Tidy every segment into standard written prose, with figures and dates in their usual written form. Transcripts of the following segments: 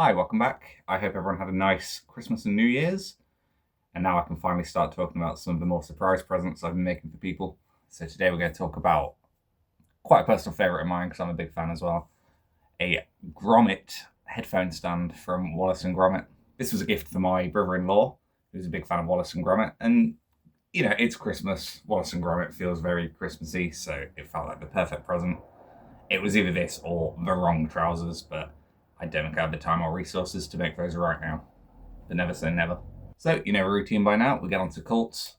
Hi, welcome back. I hope everyone had a nice Christmas and New Year's. And now I can finally start talking about some of the more surprise presents I've been making for people. So today we're going to talk about quite a personal favourite of mine because I'm a big fan as well. A Gromit headphone stand from Wallace and Gromit. This was a gift for my brother-in-law, who's a big fan of Wallace and Gromit. And, you know, it's Christmas. Wallace and Gromit feels very Christmassy, so it felt like the perfect present. It was either this or the wrong trousers, but I don't think I have the time or resources to make those right now. But never say never. So, you know a routine by now. We get onto Cults,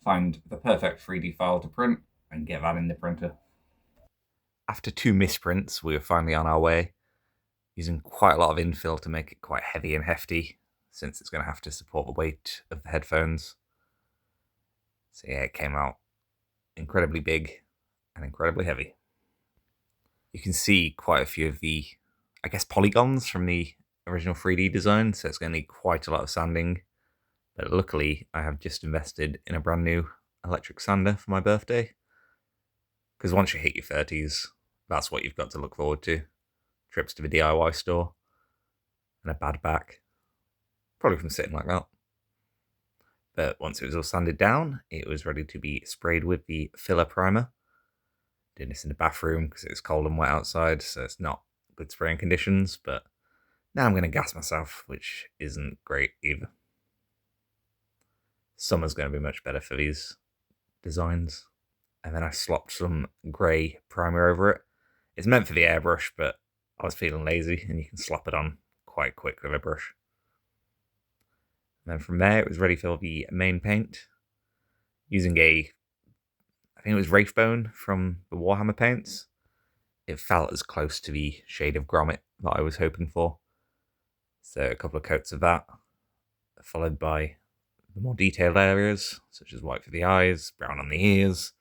find the perfect 3D file to print, and get that in the printer. After 2 misprints, we were finally on our way, using quite a lot of infill to make it quite heavy and hefty, since it's going to have to support the weight of the headphones. So yeah, it came out incredibly big and incredibly heavy. You can see quite a few of the, polygons from the original 3D design, so it's going to need quite a lot of sanding. But luckily, I have just invested in a brand new electric sander for my birthday. Because once you hit your 30s, that's what you've got to look forward to. Trips to the DIY store, and a bad back. Probably from sitting like that. But once it was all sanded down, it was ready to be sprayed with the filler primer. Doing this in the bathroom because it's cold and wet outside, so it's not good spraying conditions, but now I'm going to gas myself, which isn't great either. Summer's going to be much better for these designs. And then I slopped some grey primer over it. It's meant for the airbrush, but I was feeling lazy, and you can slap it on quite quick with a brush. And then from there, it was ready for the main paint. Using I think it was Headphone from the Warhammer paints. It felt as close to the shade of Gromit that I was hoping for. So a couple of coats of that, followed by the more detailed areas, such as white for the eyes, brown on the ears,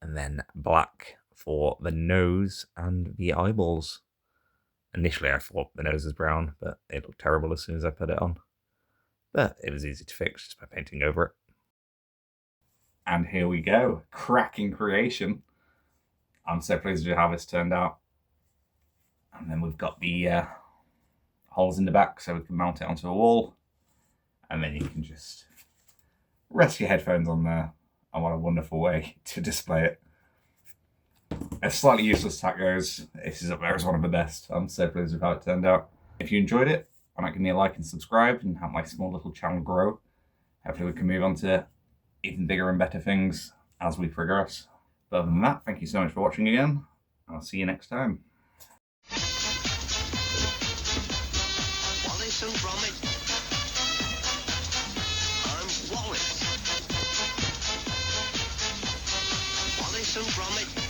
and then black for the nose and the eyeballs. Initially I thought the nose was brown, but it looked terrible as soon as I put it on. But it was easy to fix just by painting over it. And here we go. Cracking creation. I'm so pleased with how this turned out. And then we've got the holes in the back so we can mount it onto a wall. And then you can just rest your headphones on there. And what a wonderful way to display it. As slightly useless tack goes, this is up there as one of the best. I'm so pleased with how it turned out. If you enjoyed it, I might give me a like and subscribe and help my small little channel grow. Hopefully we can move on to even bigger and better things as we progress. But other than that, thank you so much for watching again. I'll see you next time. Wallace and Gromit. I'm Wallace. Wallace and Gromit.